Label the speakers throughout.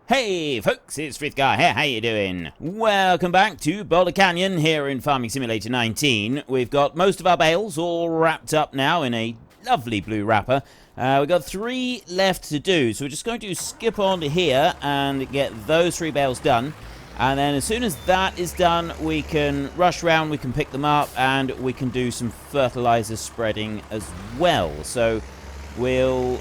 Speaker 1: Hey folks, it's Frithgar here, how you doing? Welcome back to Boulder Canyon here in Farming Simulator 19. We've got most of our bales all wrapped up now in a lovely blue wrapper. We've got 3 left to do, so we're just going to skip on to here and get those 3 bales done. And then as soon as that is done, we can rush around, we can pick them up, and we can do some fertilizer spreading as well. So we'll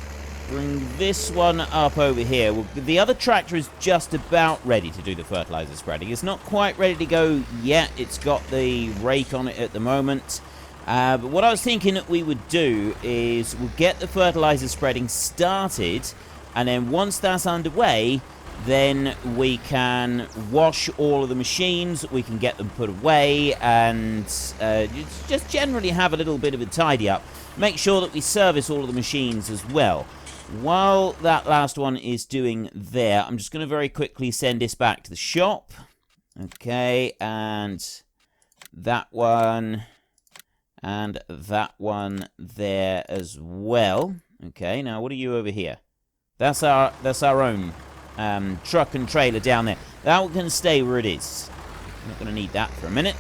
Speaker 1: bring this one up over here. The other tractor is just about ready to do the fertilizer spreading. It's not quite ready to go yet. It's got the rake on it at the moment. But what I was thinking that we would do is we'll get the fertilizer spreading started, and then once that's underway, then we can wash all of the machines, we can get them put away, and just generally have a little bit of a tidy up. Make sure that we service all of the machines as well. While that last one is doing there, I'm just going to very quickly send this back to the shop. Okay, and that one there as well. Okay, now what are you over here? That's our own truck and trailer down there. That one can stay where it is. I'm not going to need that for a minute.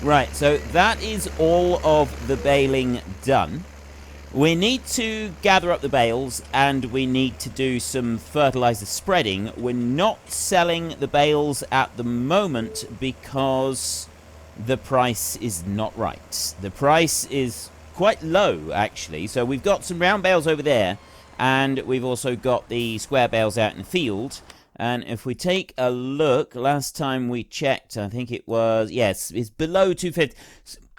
Speaker 1: Right, so that is all of the baling done. We need to gather up the bales, and we need to do some fertilizer spreading. We're not selling the bales at the moment because the price is not right. The price is quite low, actually. So we've got some round bales over there, and we've also got the square bales out in the field. And if we take a look, last time we checked, I think it was, yes, it's below 250.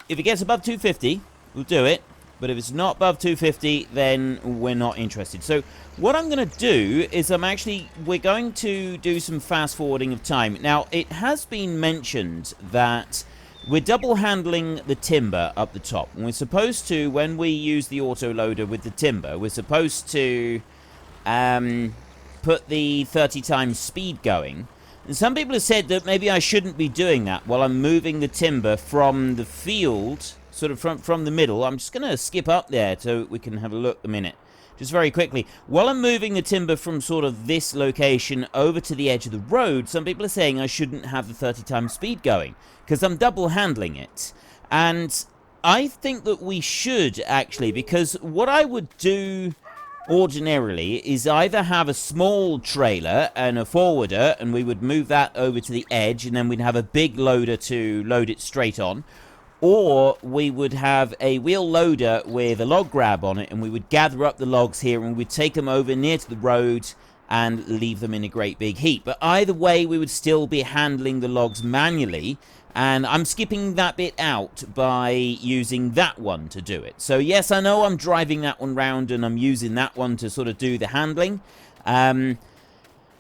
Speaker 1: If it gets above 250, we'll do it. But if it's not above 250, then we're not interested. So what I'm going to do is we're going to do some fast forwarding of time. Now, it has been mentioned that we're double handling the timber up the top. And we're supposed to, when we use the autoloader with the timber, we're supposed to put the 30 times speed going. And some people have said that maybe I shouldn't be doing that while I'm moving the timber from the field, sort of from the middle. I'm just going to skip up there so we can have a look a minute. Just very quickly. While I'm moving the timber from sort of this location over to the edge of the road, some people are saying I shouldn't have the 30 times speed going because I'm double handling it. And I think that we should, actually, because what I would do ordinarily is either have a small trailer and a forwarder, and we would move that over to the edge, and then we'd have a big loader to load it straight on. Or we would have a wheel loader with a log grab on it, and we would gather up the logs here, and we'd take them over near to the road and leave them in a great big heap. But either way, we would still be handling the logs manually, and I'm skipping that bit out by using that one to do it. So yes, I know I'm driving that one round, and I'm using that one to sort of do the handling.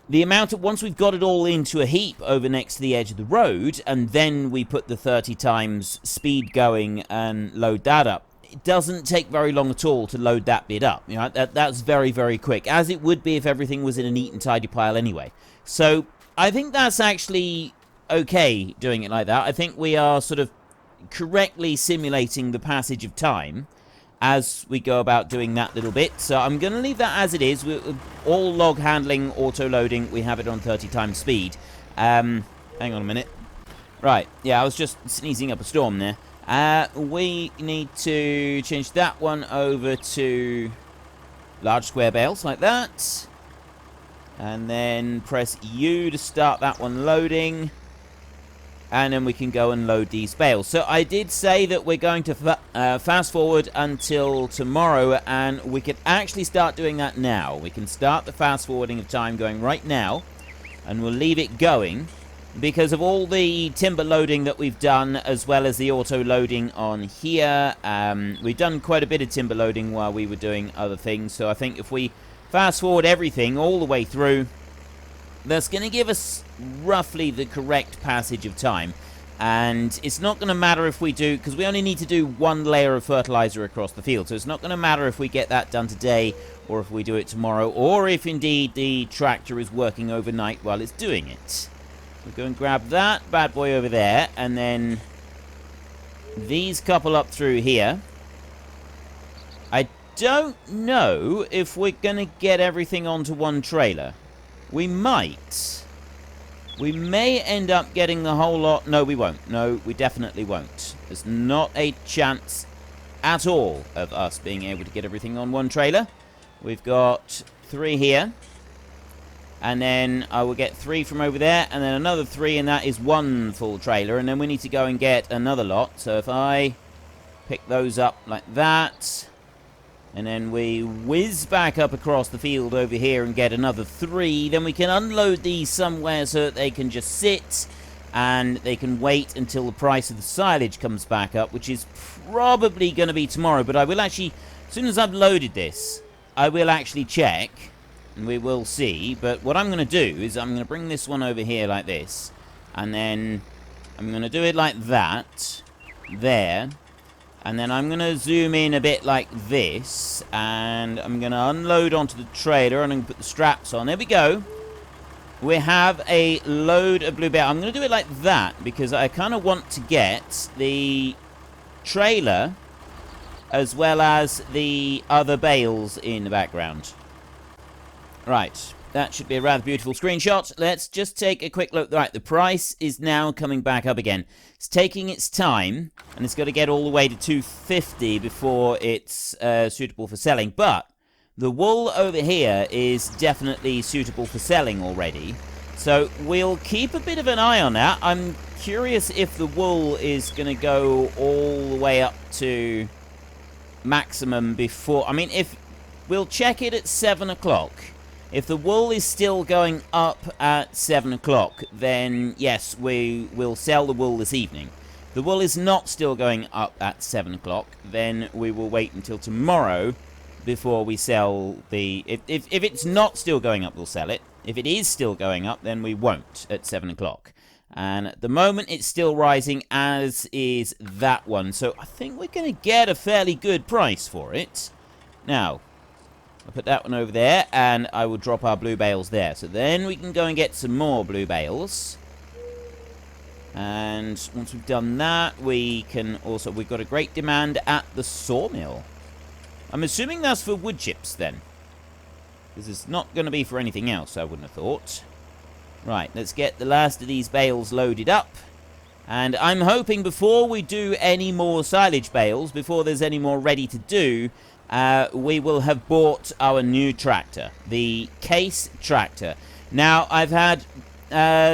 Speaker 1: The amount of, once we've got it all into a heap over next to the edge of the road, and then we put the 30 times speed going and load that up, it doesn't take very long at all to load that bit up. You know, that's very, very quick, as it would be if everything was in a neat and tidy pile anyway. So I think that's actually okay doing it like that. I think we are sort of correctly simulating the passage of time as we go about doing that little bit. So I'm going to leave that as it is. All log handling, auto-loading, we have it on 30 times speed. Hang on a minute. Right, yeah, I was just sneezing up a storm there. We need to change that one over to large square bales like that. And then press U to start that one loading. And then we can go and load these bales. So I did say that we're going to fast forward until tomorrow, and we can actually start doing that now. We can start the fast forwarding of time going right now, and we'll leave it going because of all the timber loading that we've done, as well as the auto loading on here. We've done quite a bit of timber loading while we were doing other things, so I think if we fast forward everything all the way through, that's going to give us roughly the correct passage of time. And it's not going to matter if we do, because we only need to do one layer of fertilizer across the field. So it's not going to matter if we get that done today, or if we do it tomorrow, or if indeed the tractor is working overnight while it's doing it. So go and grab that bad boy over there, and then these couple up through here. I don't know if we're going to get everything onto one trailer. We might. We may end up getting the whole lot. No, we won't. No, we definitely won't. There's not a chance at all of us being able to get everything on one trailer. We've got 3 here. And then I will get 3 from over there, and then another 3, and that is 1 full trailer. And then we need to go and get another lot. So if I pick those up like that, and then we whiz back up across the field over here and get another 3, then we can unload these somewhere so that they can just sit, and they can wait until the price of the silage comes back up, which is probably going to be tomorrow. But I will actually, as soon as I've loaded this, I will actually check. And we will see, but what I'm going to do is I'm going to bring this one over here like this, and then I'm going to do it like that, there, and then I'm going to zoom in a bit like this, and I'm going to unload onto the trailer, and I'm going to put the straps on. There we go. We have a load of blue bale. I'm going to do it like that, because I kind of want to get the trailer as well as the other bales in the background. Right, that should be a rather beautiful screenshot. Let's just take a quick look. Right, the price is now coming back up again. It's taking its time, and it's got to get all the way to 250 before it's suitable for selling. But the wool over here is definitely suitable for selling already. So we'll keep a bit of an eye on that. I'm curious if the wool is going to go all the way up to maximum before... I mean, if we'll check it at 7 o'clock. If the wool is still going up at 7 o'clock, then yes, we will sell the wool this evening. If the wool is not still going up at 7 o'clock, then we will wait until tomorrow before we sell the... If it's not still going up, we'll sell it. If it is still going up, then we won't at 7 o'clock. And at the moment, it's still rising, as is that one. So I think we're going to get a fairly good price for it. Now... I'll put that one over there, and I will drop our blue bales there. So then we can go and get some more blue bales. And once we've done that, we can also... We've got a great demand at the sawmill. I'm assuming that's for wood chips, then. This is not going to be for anything else, I wouldn't have thought. Right, let's get the last of these bales loaded up. And I'm hoping before we do any more silage bales, before there's any more ready to do... we will have bought our new tractor, the Case tractor. Now, I've had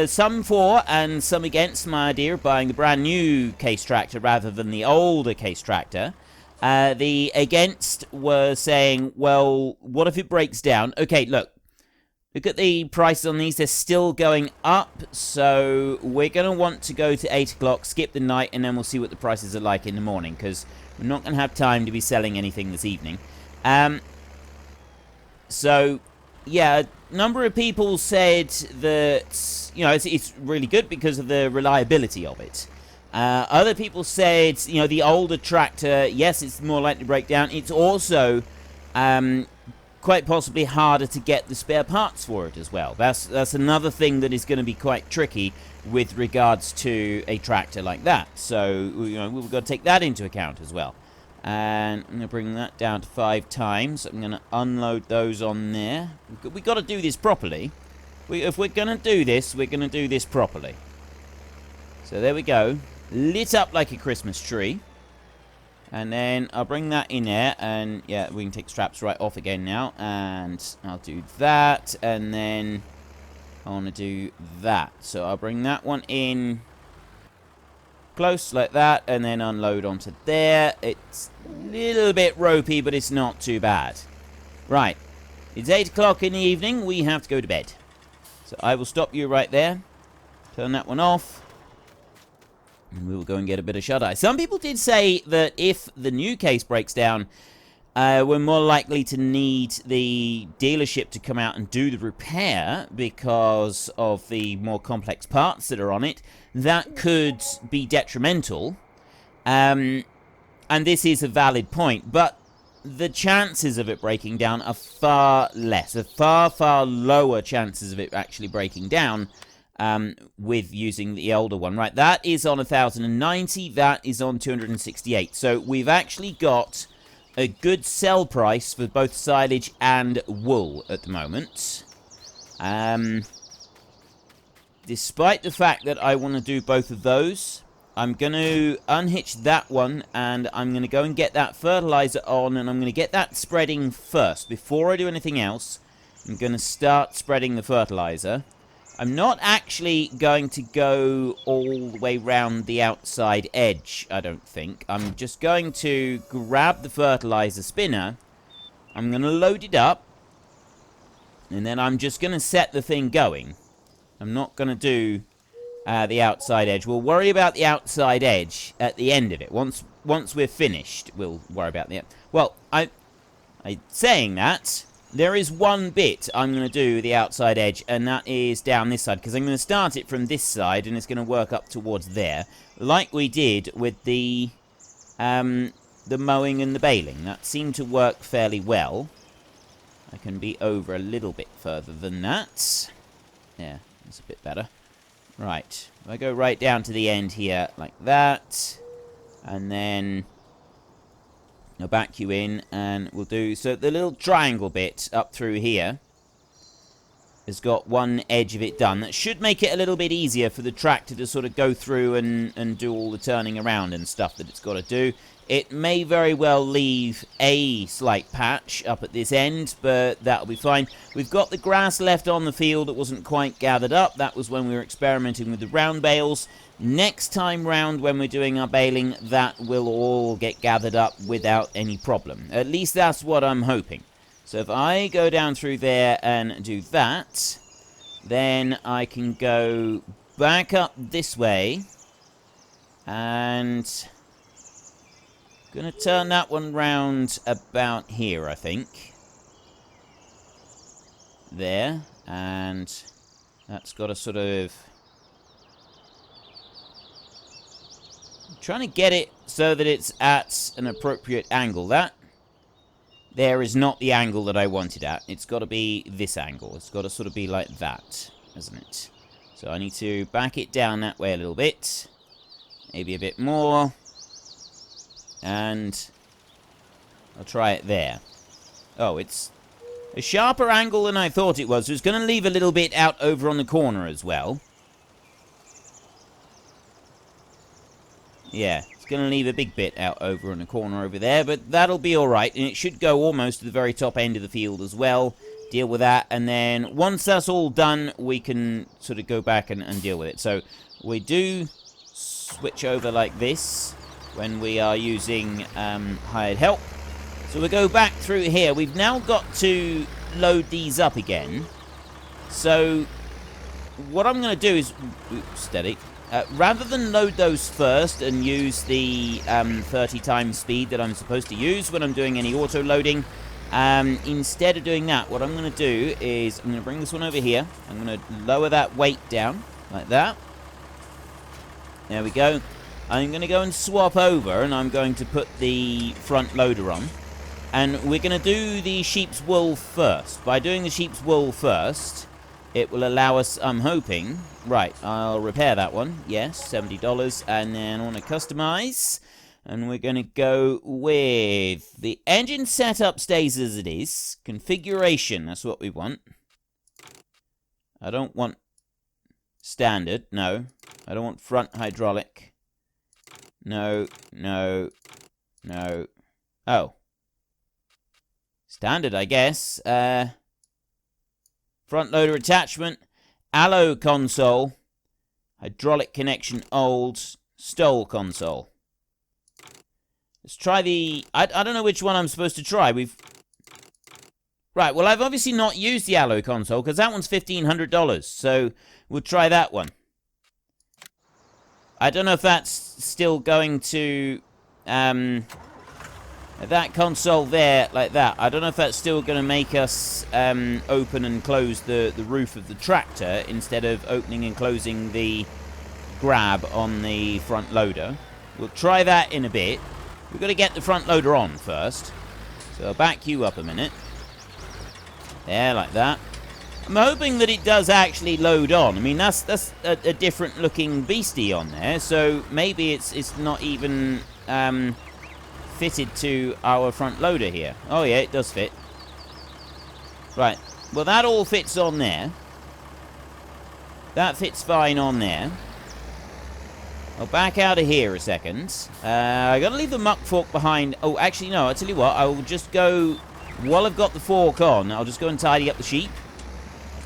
Speaker 1: some for and some against my idea of buying the brand new Case tractor rather than the older Case tractor. The against were saying, well, what if it breaks down? Okay, look at the prices on these. They're still going up, so we're going to want to go to 8 o'clock, skip the night, and then we'll see what the prices are like in the morning, because we're not going to have time to be selling anything this evening. So, yeah, a number of people said that, you know, it's really good because of the reliability of it. Other people said, you know, the older tractor, yes, it's more likely to break down. It's also quite possibly harder to get the spare parts for it as well. That's another thing that is going to be quite tricky with regards to a tractor like that. So, you know, we've got to take that into account as well. And I'm going to bring that down to 5 times. I'm going to unload those on there. We've got to do this properly. If we're going to do this, we're going to do this properly. So there we go. Lit up like a Christmas tree. And then I'll bring that in there. And yeah, we can take straps right off again now. And I'll do that. And then I want to do that. So I'll bring that one in close like that, and then unload onto there. It's a little bit ropey, but it's not too bad. Right, it's 8 o'clock in the evening. We have to go to bed. So I will stop you right there. Turn that one off. And we will go and get a bit of shut-eye. Some people did say that if the new Case breaks down, we're more likely to need the dealership to come out and do the repair because of the more complex parts that are on it. That could be detrimental. And this is a valid point, but the chances of it breaking down are far less. Far lower chances of it actually breaking down with using the older one. Right, that is on 1090, that is on 268. So we've actually got a good sell price for both silage and wool at the moment. Despite the fact that I want to do both of those, I'm going to unhitch that one, and I'm going to go and get that fertilizer on, and I'm going to get that spreading first. Before I do anything else, I'm going to start spreading the fertilizer. I'm not actually going to go all the way round the outside edge, I don't think. I'm just going to grab the fertilizer spinner. I'm going to load it up, and then I'm just going to set the thing going. I'm not going to do the outside edge. We'll worry about the outside edge at the end of it. Once we're finished, we'll worry about the... Well, saying that, there is one bit I'm going to do the outside edge, and that is down this side, because I'm going to start it from this side, and it's going to work up towards there, like we did with the mowing and the baling. That seemed to work fairly well. I can be over a little bit further than that. Yeah, that's a bit better. Right, if I go right down to the end here, like that, and then I'll back you in, and we'll do... So the little triangle bit up through here has got one edge of it done. That should make it a little bit easier for the tractor to sort of go through and do all the turning around and stuff that it's got to do. It may very well leave a slight patch up at this end, but that'll be fine. We've got the grass left on the field that wasn't quite gathered up. That was when we were experimenting with the round bales. Next time round, when we're doing our baling, that will all get gathered up without any problem. At least that's what I'm hoping. So if I go down through there and do that, then I can go back up this way, and... Gonna turn that one round about here, I think. There. And that's got a sort of... I'm trying to get it so that it's at an appropriate angle. That there is not the angle that I wanted at. It's got to be this angle. It's got to sort of be like that, isn't it? So I need to back it down that way a little bit. Maybe a bit more. And I'll try it there. Oh, it's a sharper angle than I thought it was. So it's going to leave a little bit out over on the corner as well. Yeah, it's going to leave a big bit out over on the corner over there, but that'll be alright. And it should go almost to the very top end of the field as well. Deal with that, and then once that's all done, we can sort of go back and deal with it. So we do switch over like this when we are using hired help. So we'll go back through here. We've now got to load these up again. So what I'm going to do is... Oops, steady. Rather than load those first and use the 30 times speed that I'm supposed to use when I'm doing any auto-loading, instead of doing that, what I'm going to do is I'm going to bring this one over here. I'm going to lower that weight down like that. There we go. I'm going to go and swap over, and I'm going to put the front loader on. And we're going to do the sheep's wool first. By doing the sheep's wool first, it will allow us, I'm hoping... Right, I'll repair that one. Yes, $70. And then I want to customize. And we're going to go with... The engine setup stays as it is. Configuration, that's what we want. I don't want standard, no. I don't want front hydraulic. No, no, no. Oh. Standard, I guess. Front loader attachment. Allo console. Hydraulic connection old. Stole console. Let's try the... I don't know which one I'm supposed to try. Right, well, I've obviously not used the allo console, because that one's $1,500. So, we'll try that one. I don't know if that's still going to, that console there, like that, I don't know if that's still going to make us open and close the roof of the tractor instead of opening and closing the grab on the front loader. We'll try that in a bit. We've got to get the front loader on first. So I'll back you up a minute. There, like that. I'm hoping that it does actually load on. I mean, that's a different looking beastie on there, so maybe it's not even fitted to our front loader here. Oh yeah, it does fit. Right, well that all fits on there. That fits fine on there. I'll back out of here a second. I gotta leave the muck fork behind. Oh, actually, no, I'll tell you what. I will just go, while I've got the fork on, I'll just go and tidy up the sheep.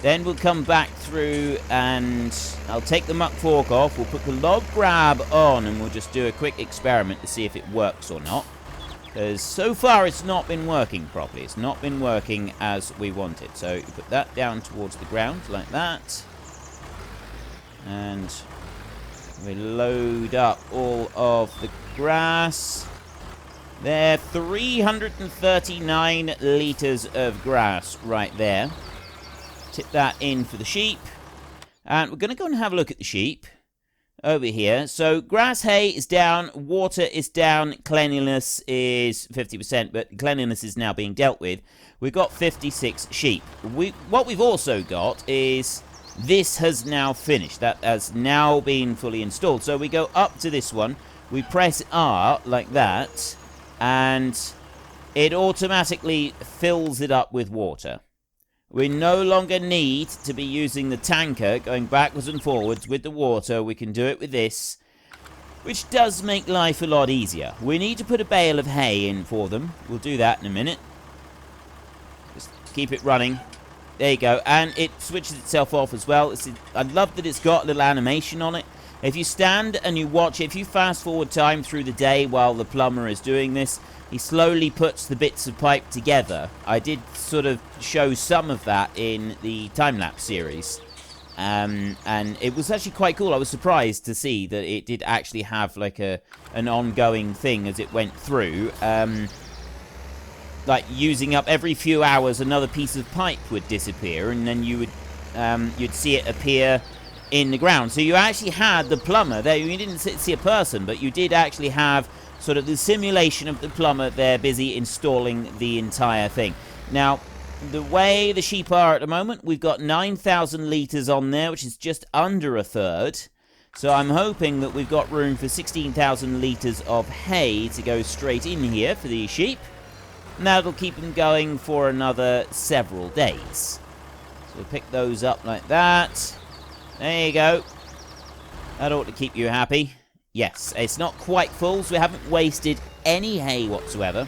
Speaker 1: Then we'll come back through and I'll take the muck fork off. We'll put the log grab on and we'll just do a quick experiment to see if it works or not. Because so far it's not been working properly. It's not been working as we wanted. So you put that down towards the ground like that. And we load up all of the grass. There, 339 litres of grass right there. Tip that in for the sheep. And we're going to go and have a look at the sheep over here. So grass hay is down, water is down, cleanliness is 50%, but cleanliness is now being dealt with. We've got 56 sheep. What we've also got is this has now finished. That has now been fully installed. So we go up to this one, we press R like that, and it automatically fills it up with water. We no longer need to be using the tanker, going backwards and forwards with the water. We can do it with this, which does make life a lot easier. We need to put a bale of hay in for them. We'll do that in a minute. Just keep it running. There you go. And it switches itself off as well. I love that it's got a little animation on it. If you stand and you watch it, if you fast forward time through the day while the plumber is doing this, he slowly puts the bits of pipe together. I did sort of show some of that in the time-lapse series. And it was actually quite cool. I was surprised to see that it did actually have like an ongoing thing as it went through. Like using up every few hours, another piece of pipe would disappear, and then you would you'd see it appear in the ground. So you actually had the plumber there. You didn't see a person, but you did actually have sort of the simulation of the plumber there busy installing the entire thing. Now, the way the sheep are at the moment, we've got 9,000 litres on there, which is just under a third. So I'm hoping that we've got room for 16,000 litres of hay to go straight in here for these sheep. And that'll keep them going for another several days. So we'll pick those up like that. There you go. That ought to keep you happy. Yes, it's not quite full, so we haven't wasted any hay whatsoever.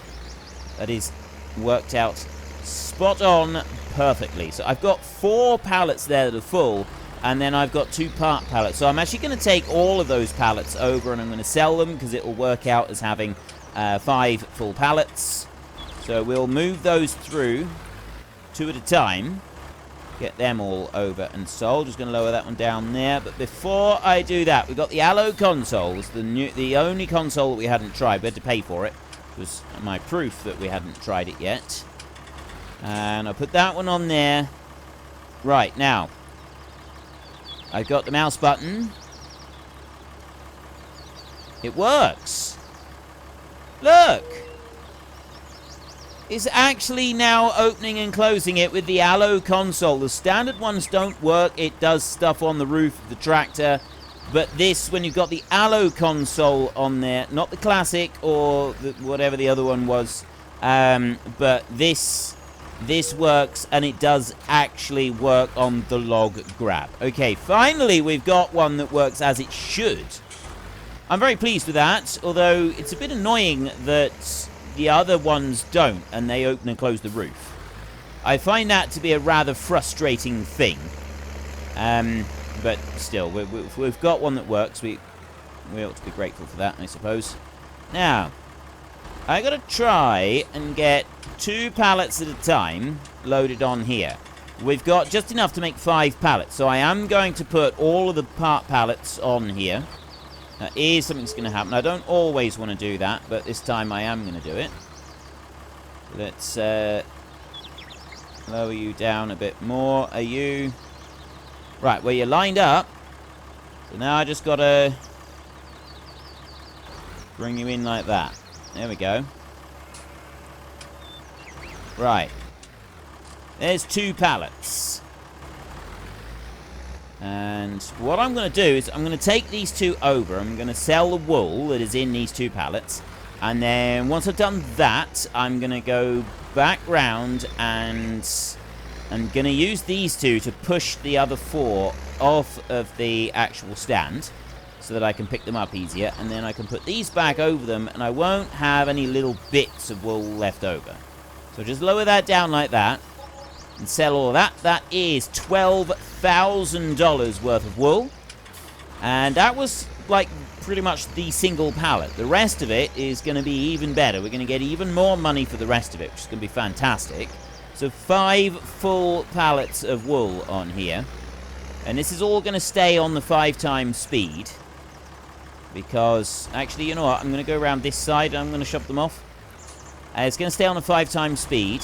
Speaker 1: That is worked out spot on perfectly. So I've got 4 pallets there that are full, and then I've got 2 part pallets. So I'm actually going to take all of those pallets over and I'm going to sell them because it will work out as having 5 full pallets. So we'll move those through 2 at a time. Get them all over and sold. Just going to lower that one down there. But before I do that, we've got the Allo consoles. The only console that we hadn't tried. We had to pay for it. It was my proof that we hadn't tried it yet. And I'll put that one on there. Right, now. I've got the mouse button. It works. Look. It's actually now opening and closing it with the Allo console. The standard ones don't work. It does stuff on the roof of the tractor. But this, when you've got the Allo console on there, not the classic or whatever the other one was, but this works, and it does actually work on the log grab. Okay, finally we've got one that works as it should. I'm very pleased with that, although it's a bit annoying that the other ones don't, and they open and close the roof. I find that to be a rather frustrating thing. But still, we've got one that works. We ought to be grateful for that, I suppose. Now, I gotta try and get 2 pallets at a time loaded on here. We've got just enough to make 5 pallets, so I am going to put all of the part pallets on here. That is something's going to happen. I don't always want to do that, but this time I am going to do it. Let's lower you down a bit more. Are you... Right, well, you're lined up. So now I just got to bring you in like that. There we go. Right. There's 2 pallets. And what I'm going to do is I'm going to take these 2 over. I'm going to sell the wool that is in these 2 pallets. And then once I've done that, I'm going to go back round and I'm going to use these two to push the other 4 off of the actual stand so that I can pick them up easier. And then I can put these back over them, and I won't have any little bits of wool left over. So just lower that down like that and sell all of that. That is $12,000 worth of wool. And that was like pretty much the single pallet. The rest of it is going to be even better. We're going to get even more money for the rest of it, which is going to be fantastic. So 5 full pallets of wool on here. And this is all going to stay on the 5 times speed. Because, actually, you know what? I'm going to go around this side and I'm going to shove them off. It's going to stay on the 5 times speed.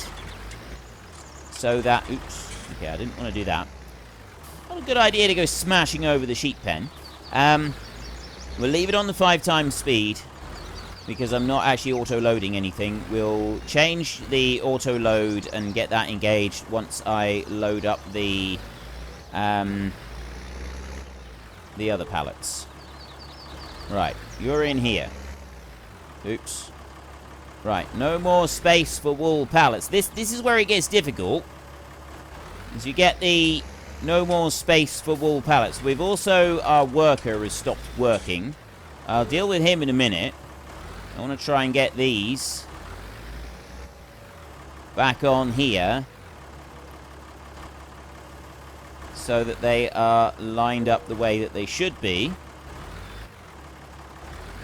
Speaker 1: So that... Oops. Okay, I didn't want to do that. Not a good idea to go smashing over the sheep pen. We'll leave it on the 5 times speed. Because I'm not actually auto-loading anything. We'll change the auto-load and get that engaged once I load up the other pallets. Right, you're in here. Oops. Right, no more space for wool pallets. This is where it gets difficult. As you get the no more space for wool pallets. We've also, our worker has stopped working. I'll deal with him in a minute. I want to try and get these back on here so that they are lined up the way that they should be.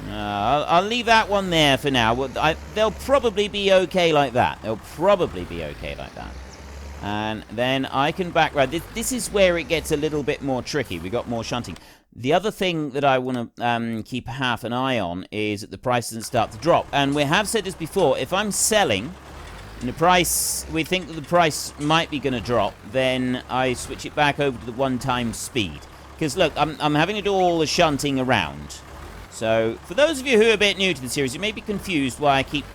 Speaker 1: I'll leave that one there for now. They'll probably be okay like that. They'll probably be okay like that. And then I can back right. This is where it gets a little bit more tricky. We got more shunting. The other thing that I want to keep half an eye on is that the price doesn't start to drop. And we have said this before. If I'm selling and the price, we think that the price might be going to drop, then I switch it back over to the 1 times speed. Because look, I'm having to do all the shunting around. So, for those of you who are a bit new to the series, you may be confused why I keep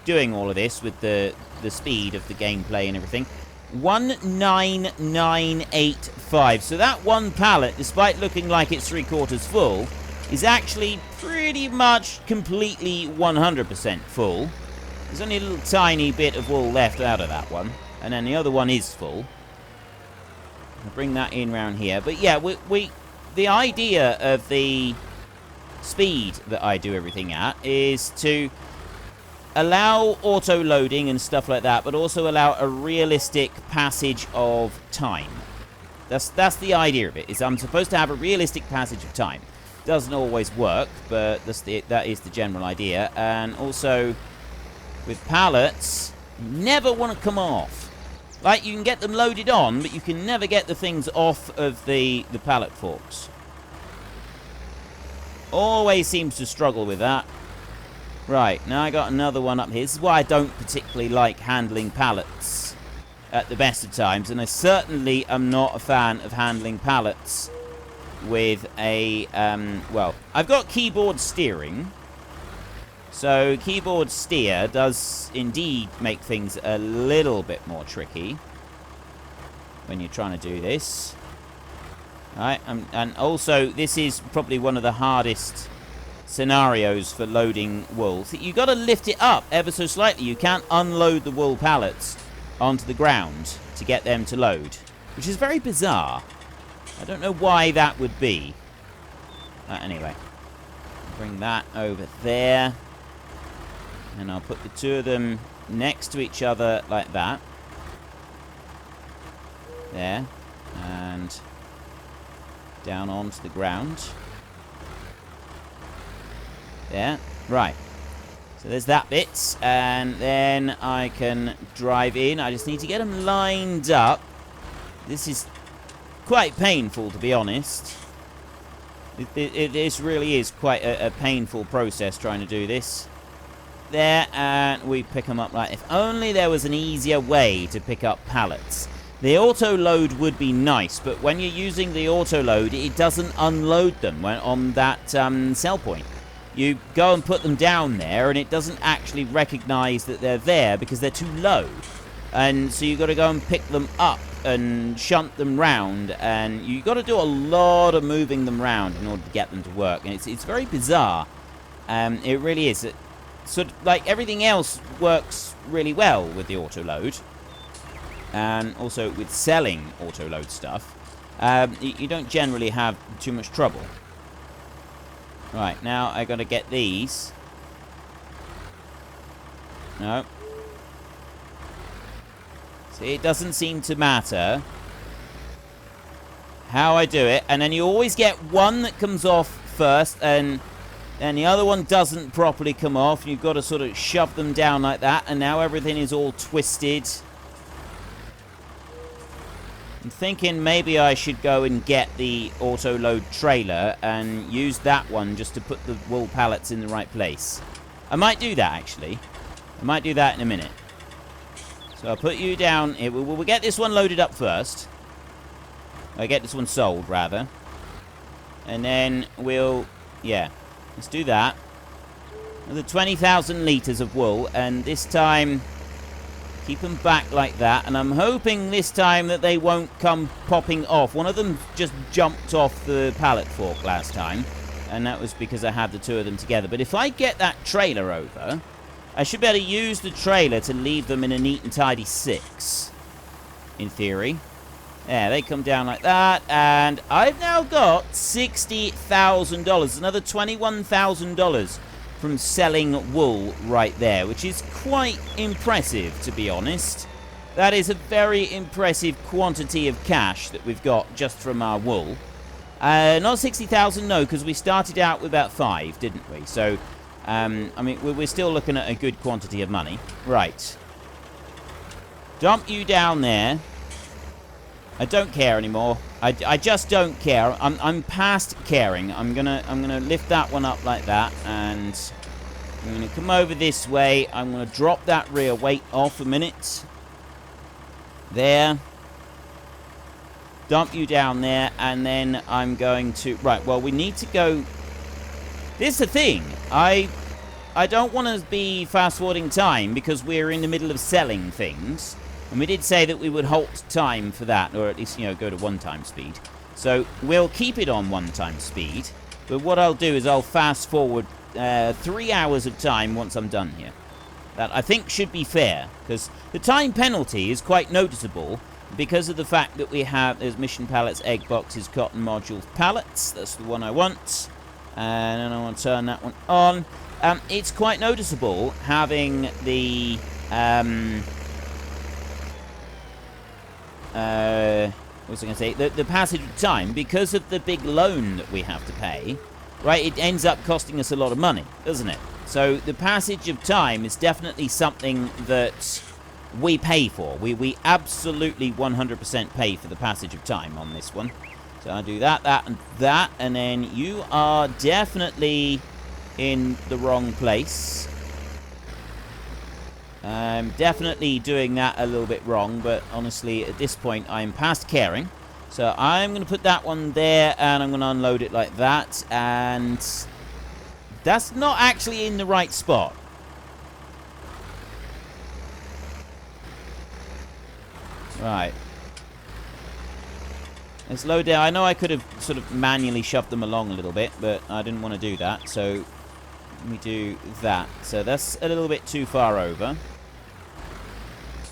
Speaker 1: doing all of this with the speed of the gameplay and everything. 19985. So that one pallet, despite looking like it's 3/4 full, is actually pretty much completely 100% full. There's only a little tiny bit of wool left out of that one. And then the other one is full. I'll bring that in round here. But yeah, the idea of the speed that I do everything at is to allow auto-loading and stuff like that, but also allow a realistic passage of time. That's the idea of it, is I'm supposed to have a realistic passage of time. Doesn't always work, but that is the general idea. And also, with pallets, you never want to come off. Like, you can get them loaded on, but you can never get the things off of the pallet forks. Always seems to struggle with that. Right, now I got another one up here. This is why I don't particularly like handling pallets at the best of times. And I certainly am not a fan of handling pallets with a, well, I've got keyboard steering. So keyboard steer does indeed make things a little bit more tricky when you're trying to do this. Right, and also this is probably one of the hardest scenarios for loading wool. So you've got to lift it up ever so slightly. You can't unload the wool pallets onto the ground to get them to load, which is very bizarre. I don't know why that would be. Anyway, bring that over there, and I'll put the 2 of them next to each other like that. There, and down onto the ground. There, right. So there's that bit, and then I can drive in. I just need to get them lined up. This is quite painful, to be honest. This really is quite a painful process trying to do this. There, and we pick them up like... If only there was an easier way to pick up pallets. The auto-load would be nice, but when you're using the auto-load, it doesn't unload them when on that sell point. You go and put them down there, and it doesn't actually recognize that they're there because they're too low. And so you've got to go and pick them up and shunt them round, and you've got to do a lot of moving them round in order to get them to work. And it's very bizarre. It really is. Sort of like everything else works really well with the auto-load. and also with selling auto-load stuff, you don't generally have too much trouble. Right, now I got to get these. No. See, it doesn't seem to matter how I do it. And then you always get one that comes off first, and the other one doesn't properly come off. You've got to sort of shove them down like that, and now everything is all twisted. I'm thinking maybe I should go and get the auto-load trailer and use that one just to put the wool pallets in the right place. I might do that, actually. I might do that in a minute. So I'll put you down here. We'll get this one loaded up first. I'll get this one sold, rather. And then we'll... yeah, let's do that. Another 20,000 litres of wool, and this time... keep them back like that, and I'm hoping this time that they won't come popping off. One of them just jumped off the pallet fork last time, and that was because I had the two of them together. But if I get that trailer over, I should be able to use the trailer to leave them in a neat and tidy 6, in theory. Yeah, they come down like that, and I've now got $60,000, another $21,000 from selling wool right there, which is quite impressive, to be honest. That is a very impressive quantity of cash that we've got just from our wool. Not 60,000, no, because we started out with about 5, didn't we? So, I mean, we're still looking at a good quantity of money. Right. Dump you down there. I don't care anymore. I just don't care. I'm past caring. I'm gonna lift that one up like that, and I'm gonna come over this way. I'm gonna drop that rear weight off a minute. There. Dump you down there, and then I'm going to... right, well, we need to go... This is the thing. I don't want to be fast-forwarding time because we're in the middle of selling things. And we did say that we would halt time for that, or at least, you know, go to 1-time speed. So we'll keep it on 1-time speed. But what I'll do is I'll fast-forward 3 hours of time once I'm done here. That, I think, should be fair, because the time penalty is quite noticeable because of the fact that we have, there's mission pallets, egg boxes, cotton modules, pallets. That's the one I want. And then I want to turn that one on. It's quite noticeable having the... what was I going to say? The passage of time, because of the big loan that we have to pay, right, it ends up costing us a lot of money, doesn't it? So the passage of time is definitely something that we pay for. We absolutely 100% pay for the passage of time on this one. So I'll do that, and that, and then you are definitely in the wrong place. I'm definitely doing that a little bit wrong, but honestly, at this point, I'm past caring. So I'm going to put that one there, and I'm going to unload it like that, and that's not actually in the right spot. Right. Let's load down. I know I could have sort of manually shoved them along a little bit, but I didn't want to do that, so let me do that. So that's a little bit too far over.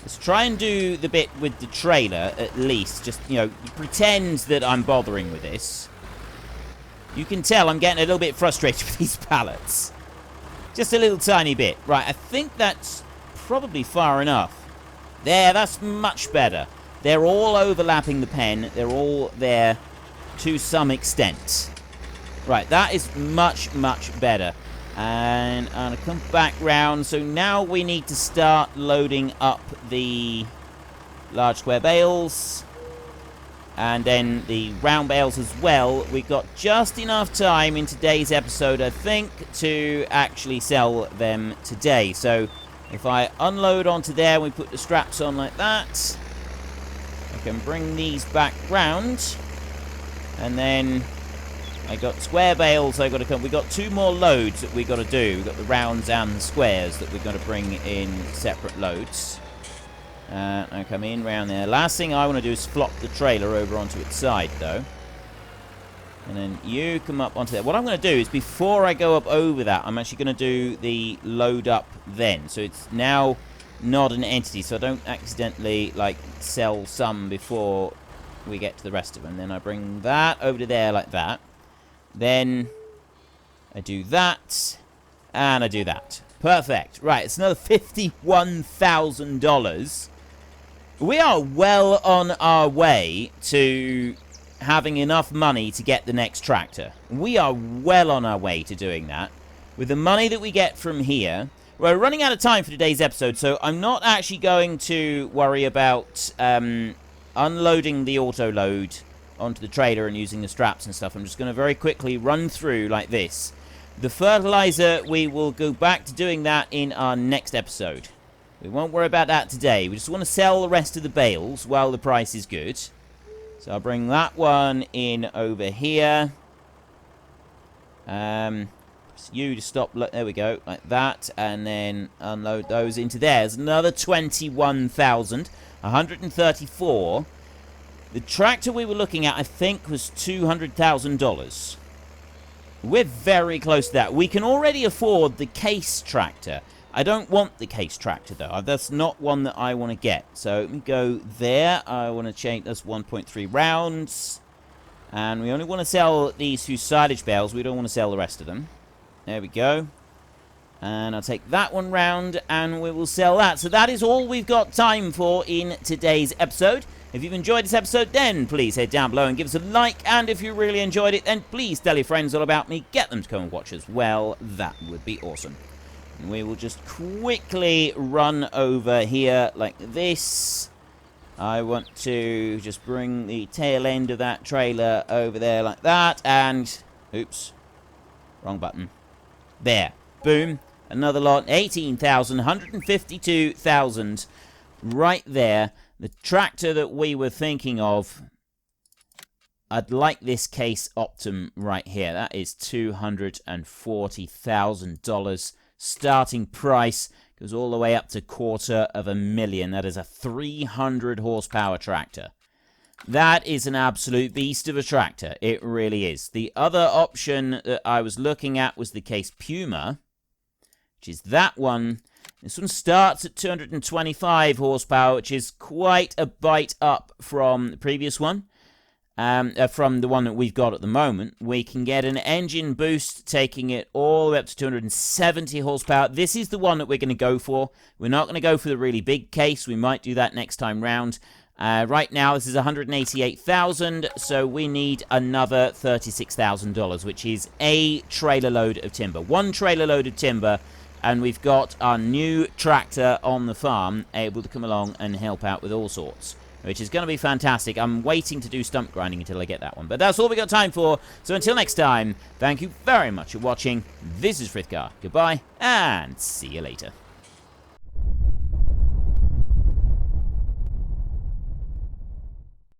Speaker 1: Let's try and do the bit with the trailer, at least. Just, you know, pretend that I'm bothering with this. You can tell I'm getting a little bit frustrated with these pallets. Just a little tiny bit. Right, I think that's probably far enough. There, that's much better. They're all overlapping the pen. They're all there to some extent. Right, that is much, much better. And I'm going to come back round. So now we need to start loading up the large square bales. And then the round bales as well. We've got just enough time in today's episode, I think, to actually sell them today. So if I unload onto there, we put the straps on like that. I can bring these back round. And then I got square bales I got to come. We got 2 more loads that we got to do. We've got the rounds and the squares that we've got to bring in separate loads. I come in round there. Last thing I want to do is flop the trailer over onto its side, though. And then you come up onto there. What I'm going to do is, before I go up over that, I'm actually going to do the load up then. So it's now not an entity, so I don't accidentally, like, sell some before we get to the rest of them. Then I bring that over to there like that. Then I do that, and I do that. Perfect. Right, it's another $51,000. We are well on our way to having enough money to get the next tractor. We are well on our way to doing that. With the money that we get from here, we're running out of time for today's episode, so I'm not actually going to worry about unloading the autoload onto the trailer and using the straps and stuff. I'm just going to very quickly run through like this. The fertilizer, we will go back to doing that in our next episode. We won't worry about that today. We just want to sell the rest of the bales while the price is good. So I'll bring that one in over here. You to stop, there we go, like that, and then unload those into there. There's another 21,134. The tractor we were looking at, I think, was $200,000. We're very close to that. We can already afford the case tractor. I don't want the case tractor, though. That's not one that I want to get. So let me go there. I want to change, that's 1.3 rounds. And we only want to sell these 2 silage bales. We don't want to sell the rest of them. There we go. And I'll take that one round, and we will sell that. So that is all we've got time for in today's episode. If you've enjoyed this episode, then please head down below and give us a like. And if you really enjoyed it, then please tell your friends all about me. Get them to come and watch as well. That would be awesome. And we will just quickly run over here like this. I want to just bring the tail end of that trailer over there like that. And, oops, wrong button. There. Boom. Another lot. 18,000. 152,000. Right there. The tractor that we were thinking of. I'd like this case Optum right here. That is $240,000. Starting price. Goes all the way up to $250,000. That is a 300 horsepower tractor. That is an absolute beast of a tractor. It really is. The other option that I was looking at was the case Puma, which is that one. This one starts at 225 horsepower, which is quite a bite up from the previous one. From the one that we've got at the moment. We can get an engine boost, taking it all the way up to 270 horsepower. This is the one that we're going to go for. We're not going to go for the really big case. We might do that next time round. Right now, this is $188,000, so we need another $36,000, which is a trailer load of timber. 1 trailer load of timber, and we've got our new tractor on the farm able to come along and help out with all sorts, which is going to be fantastic. I'm waiting to do stump grinding until I get that one, but that's all we got time for. So until next time, thank you very much for watching. This is Frithgar. Goodbye, and see you later.